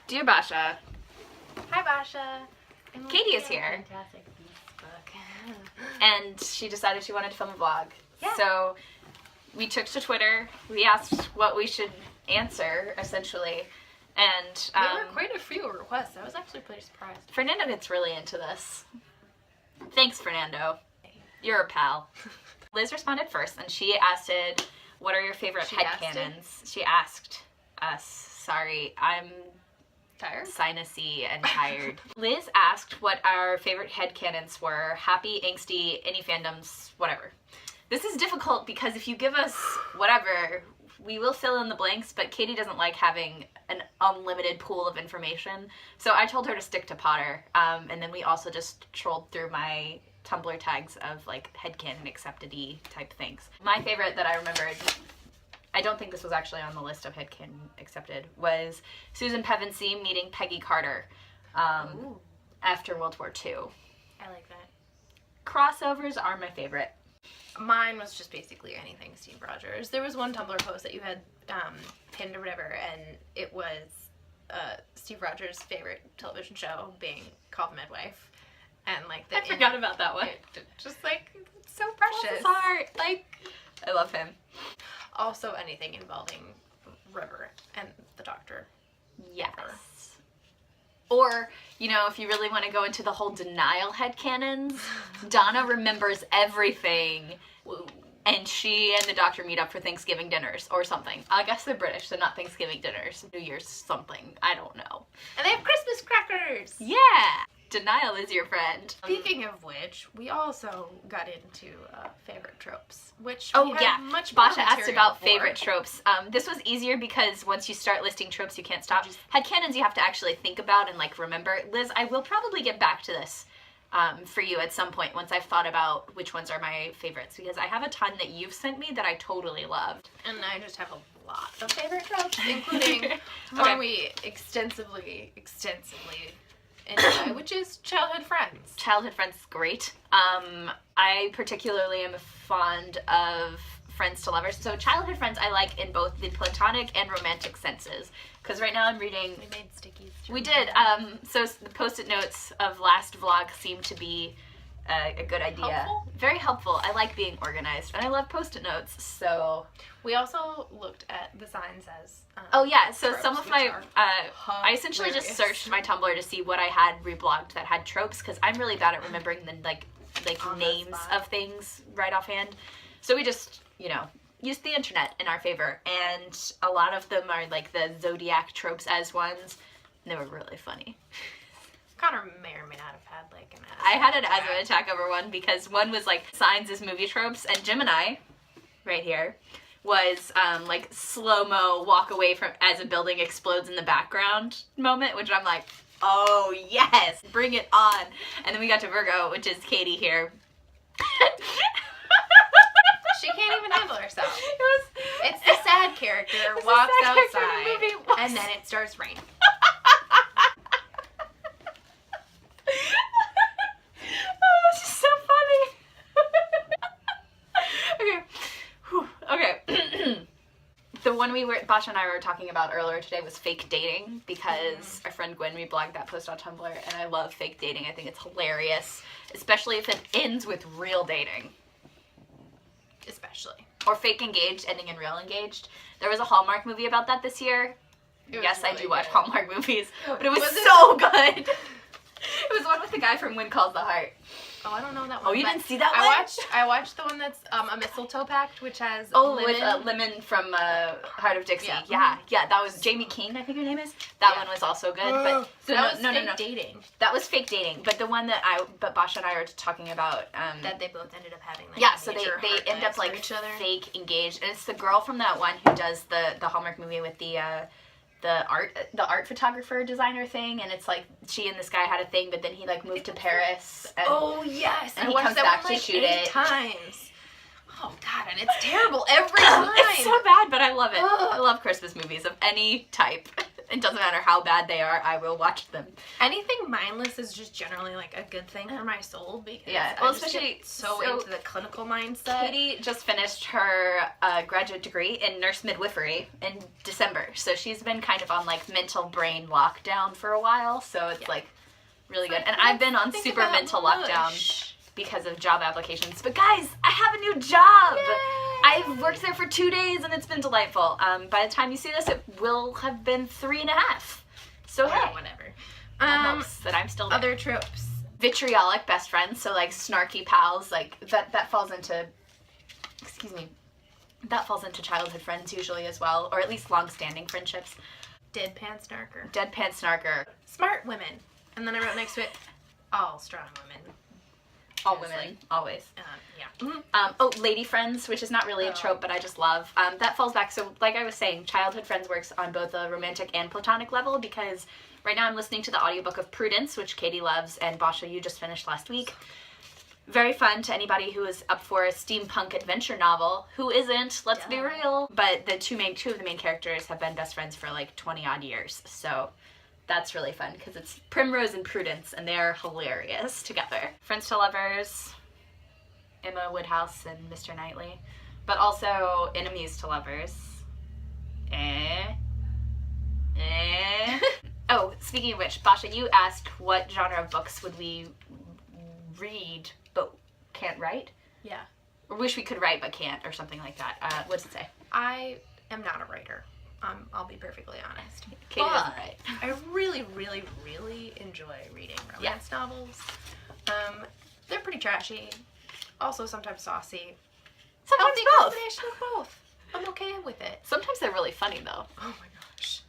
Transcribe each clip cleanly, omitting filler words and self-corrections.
Dear Basia, Hi, Basia. Katie is here. Fantastic Beasts book. And she decided she wanted to film a vlog. Yeah. So we took to Twitter. We asked what we should answer, essentially. And There were quite a few requests. I was actually pretty surprised. Fernando gets really into this. Thanks, Fernando. You're a pal. Liz responded first, and she asked, what are your favorite headcanons? She asked us. Sorry, I'm Tired? sinusy and tired. Liz asked what our favorite headcanons were. Happy, angsty, any fandoms, whatever. This is difficult because if you give us whatever, we will fill in the blanks, but Katie doesn't like having an unlimited pool of information. So I told her to stick to Potter. And then we also just trolled through my Tumblr tags of like headcanon accepted-y type things. My favorite that I remembered, I don't think this was actually on the list of headcanon accepted, was Susan Pevensey meeting Peggy Carter after World War II. I like that. Crossovers are my favorite. Mine was just basically anything Steve Rogers. There was one Tumblr post that you had pinned or whatever, and it was Steve Rogers' favorite television show being Call the Midwife. And like I forgot about that one. Just like, it's so precious. Bless his heart. Like, I love him. Also anything involving River and the Doctor. Yes. Or, you know, if you really want to go into the whole denial headcanons, Donna remembers everything. And she and the Doctor meet up for Thanksgiving dinners or something. I guess they're British, so not Thanksgiving dinners. New Year's something. I don't know. And they have Christmas crackers! Yeah! Denial is your friend. Speaking of which, we also got into favorite tropes, which Oh we yeah, had much more Basia asked material about for. favorite tropes. This was easier because once you start listing tropes, you can't stop. Headcanons you have to actually think about and like remember. Liz, I will probably get back to this for you at some point once I've thought about which ones are my favorites, because I have a ton that you've sent me that I totally loved. And I just have a lot of favorite tropes, including one we extensively enjoy, which is childhood friends. Childhood friends is great. I particularly am fond of friends to lovers. So childhood friends I like in both the platonic and romantic senses. Because right now I'm reading... We made stickies. We did. So the post-it notes of last vlog seem to be a good idea. Helpful? Very helpful. I like being organized, and I love post-it notes, so... We also looked at the signs as oh yeah, so tropes, some of my... I essentially hilarious. just searched my Tumblr to see what I had reblogged that had tropes, because I'm really bad at remembering the like On the names spot. of things right offhand. So we just, you know, used the internet in our favor, and a lot of them are like the Zodiac tropes as ones, and they were really funny. Connor may or may not have had like an asthma I had an attack. asthma attack over one because one was like signs as movie tropes, and Gemini, right here, was like slow-mo walk away from as a building explodes in the background moment, which I'm like, oh yes, bring it on. And then we got to Virgo, which is Katie here. She can't even handle herself. It It's the sad character It's the walks sad character in the outside, movie, walks- and then it starts raining. Oh, this is so funny. Okay. Whew. Okay. The one Basha and I were talking about earlier today was fake dating, because our friend Gwen reblogged that post on Tumblr, and I love fake dating. I think it's hilarious, especially if it ends with real dating. Especially. Or fake engaged ending in real engaged. There was a Hallmark movie about that this year. It was Yes, I really do watch good. Hallmark movies, but it was, Was it? so good. It was the one with the guy from When Calls the Heart. Oh, I don't know that one. Oh, you but didn't see that I one? watched the one that's a mistletoe pact, which has Oh, lemon. with Lemon from Heart of Dixie. Yeah. Yeah, that was Jamie King, I think her name is. That Yeah. one was also good. But So no, that was no, fake no. dating. That was fake dating. But the one that Basha and I were talking about. That they both ended up having. Like, Yeah, so they major end up heartbreaks like for each other. fake engaged, and it's the girl from that one who does the Hallmark movie with the art photographer designer thing, and it's like she and this guy had a thing, but then he like moved to Paris. And, Oh yes, and I he watched comes that back one to like shoot 8 it. times. Oh god, and it's terrible every time. It's so bad, but I love it. Ugh. I love Christmas movies of any type. It doesn't matter how bad they are, I will watch them. Anything mindless is just generally like a good thing for my soul because Yeah, I well, just especially get so into the clinical mindset. Katie just finished her graduate degree in nurse midwifery in December, so she's been kind of on like mental brain lockdown for a while, so it's like really good. And I've been on super mental lockdown because of job applications. But guys, I have a new job! Yay! I've worked there for 2 days and it's been delightful. By the time you see this, it will have been 3.5. So hey, whatever. That helps that I'm still there. Other tropes. Vitriolic best friends, so like snarky pals, like that falls into, excuse me, that falls into childhood friends usually as well, or at least long-standing friendships. Deadpan snarker. Deadpan snarker. Smart women. And then I wrote next to it, all strong women. All women, always. Yeah. Oh, lady friends, which is not really a trope, but I just love. That falls back, so like I was saying, childhood friends works on both a romantic and platonic level, because right now I'm listening to the audiobook of Prudence, which Katie loves, and Basia, you just finished last week. Very fun to anybody who is up for a steampunk adventure novel. Who isn't? Let's be real. But the two of the main characters have been best friends for like 20 odd years, so that's really fun because it's Primrose and Prudence, and they're hilarious together. Friends to lovers, Emma Woodhouse and Mr. Knightley, but also enemies to lovers. Oh, speaking of which, Basia, you asked what genre of books would we read but can't write? Yeah. Or wish we could write but can't, or something like that. What does it say? I am not a writer. I'll be perfectly honest. Katie doesn't write. I really, really, really enjoy reading romance novels. They're pretty trashy. Also sometimes saucy. Sometimes Healthy both. combination of both. I'm okay with it. Sometimes they're really funny though. Oh my gosh.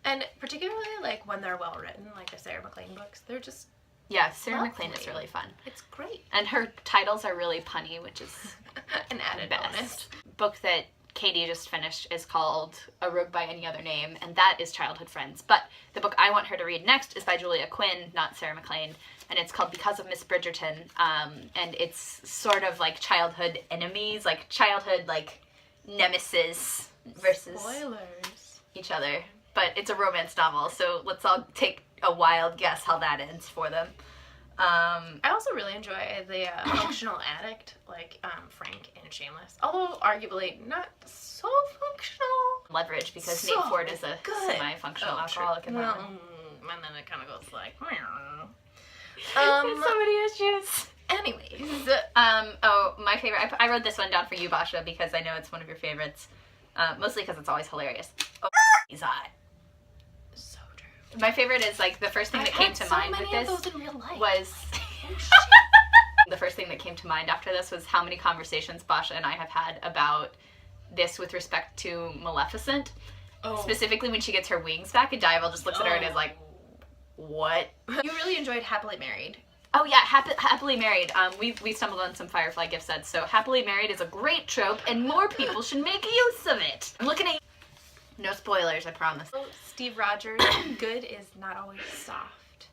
And particularly like when they're well written, like the Sarah McLean books, they're just Yeah, Sarah lovely. McLean is really fun. It's great. And her titles are really punny, which is An added best. bonus. Book that Katie just finished is called A Rogue by Any Other Name, and that is childhood friends. But the book I want her to read next is by Julia Quinn, not Sarah McLean, and it's called Because of Miss Bridgerton, and it's sort of like childhood enemies, like childhood like nemesis versus Spoilers. each other. But it's a romance novel, so let's all take a wild guess how that ends for them. I also really enjoy the functional addict, like Frank in Shameless. Although arguably not so functional. Leverage, because So Nate Ford is a good. semi-functional Oh, alcoholic in that well, one. and then it kind of goes like, There's so many issues. anyways, Oh, my favorite. I wrote this one down for you, Basia, because I know it's one of your favorites. Mostly because it's always hilarious. Oh, he's hot. so true. My favorite is like the first thing that came to mind with this those in real life. was the first thing that came to mind after this was how many conversations Basia and I have had about this with respect to Maleficent. Oh. Specifically when she gets her wings back, and Dival just looks at her and is like, what? You really enjoyed Happily Married. Oh yeah, Happily Married. We stumbled on some Firefly gift sets, so Happily Married is a great trope, and more people should make use of it. I'm looking at no spoilers, I promise. Oh, Steve Rogers, good is not always soft.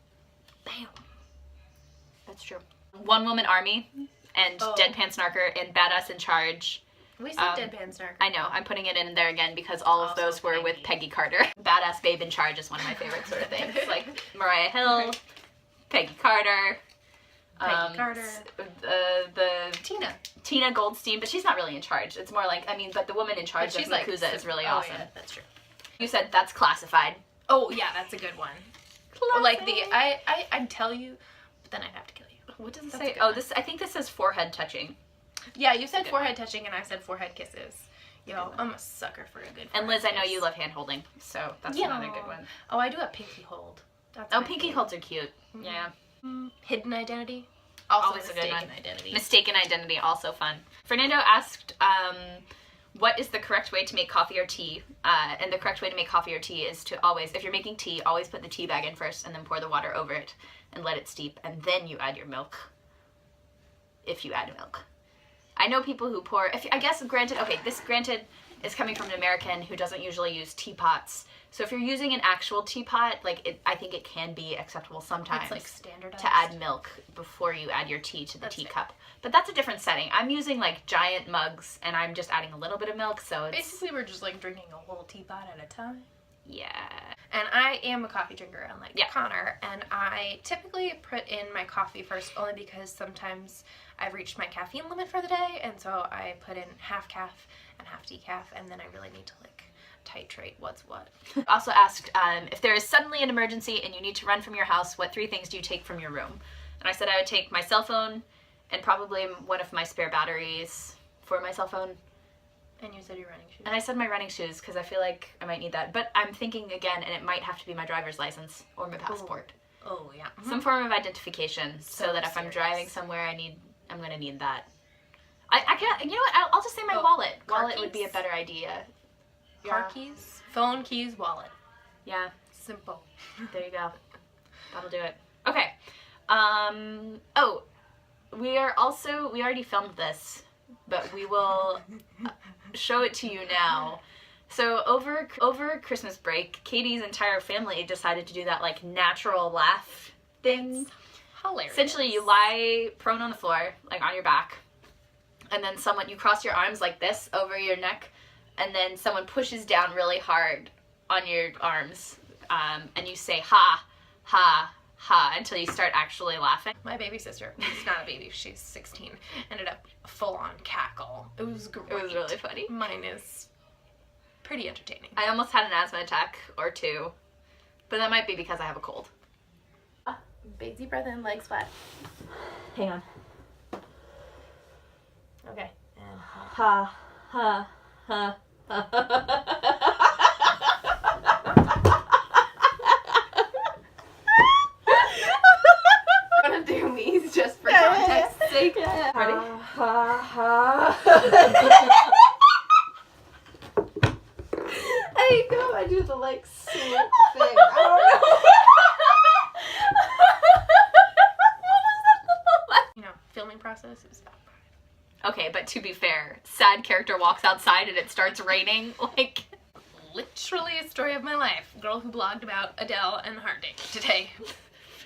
Bam. That's true. One Woman Army and Deadpan Snarker and Badass in Charge. We said Deadpan Snarker. I know, I'm putting it in there again because all of Also those were with Peggy Carter. Badass Babe in Charge is one of my favorite sort of things. Like Mariah Hill, Peggy Carter. Carter. The Tina Goldstein, but she's not really in charge. It's more like, but the woman in charge of Makusa is really awesome. Yeah, that's true. You said that's classified. Oh yeah, that's a good one. Or like the I'd tell you, but then I'd have to kill you. What does it That's say? a good Oh, one. this I think this says forehead touching. Yeah, you said forehead touching and I said forehead kisses. Yo, I'm a sucker for a good And Liz, I know kiss. you love hand holding, so that's another good one. Oh, I do a pinky hold. That's Oh, my pinky favorite. holds are cute. Mhm. Yeah. Hidden identity. Also Always a good mistaken one. identity. Mistaken identity, also fun. Fernando asked, what is the correct way to make coffee or tea? And the correct way to make coffee or tea is to always, if you're making tea, always put the tea bag in first and then pour the water over it and let it steep, and then you add your milk. If you add milk. I know people who pour, granted is coming from an American who doesn't usually use teapots. So if you're using an actual teapot, I think it can be acceptable sometimes. It's like standardized. To add milk before you add your tea to the teacup. But that's a different setting. I'm using like giant mugs and I'm just adding a little bit of milk, so it's... Basically, we're just like drinking a whole teapot at a time. Yeah. And I am a coffee drinker, unlike Yeah. Connor, and I typically put in my coffee first only because sometimes I've reached my caffeine limit for the day, and so I put in half calf and half decaf, and then I really need to like titrate what's what. Also asked if there is suddenly an emergency and you need to run from your house, what 3 things do you take from your room? And I said I would take my cell phone and probably one of my spare batteries for my cell phone. And you said your running shoes. And I said my running shoes because I feel like I might need that. But I'm thinking again, and it might have to be my driver's license or my passport. Oh yeah. Some form of identification so that if I'm driving somewhere I'm going to need that. I can't, you know what, I'll just say my wallet. Car Wallet would be a keys? better idea. Car keys, phone keys, wallet. Yeah, Simple. there you go. That'll do it. Okay. Oh, we already filmed this, but we will show it to you now. So over Christmas break, Katie's entire family decided to do that like natural laugh thing. Hilarious. Essentially, you lie prone on the floor, like on your back, and then you cross your arms like this over your neck, and then someone pushes down really hard on your arms, and you say ha, ha, ha until you start actually laughing. My baby sister, who's not a baby, she's 16, ended up full on cackle. It was great. It was really funny. Mine is pretty entertaining. I almost had an asthma attack or 2, but that might be because I have a cold. Big deep breath in, legs flat. Hang on. Okay. And Ha, ha, ha, ha. I'm gonna do me just for context's sake. Yeah. Ready? Ha, ha. I know I do the like slip thing. I don't know. You know, filming process is bad. Okay, but to be fair, sad character walks outside and it starts raining. Like, Literally a story of my life. Girl who blogged about Adele and Heart Day today.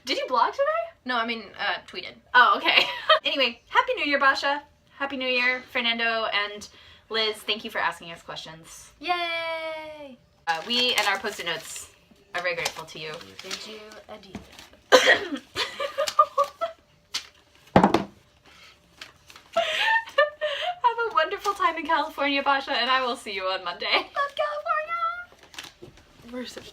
did you blog today? No, I mean, tweeted. Oh, okay. Anyway, Happy New Year, Basia. Happy New Year, Fernando and Liz. Thank you for asking us questions. Yay! We and our Post-it notes are very grateful to you. We bid you adieu. Have a wonderful time in California, Basia, and I will see you on Monday. Love California! We're such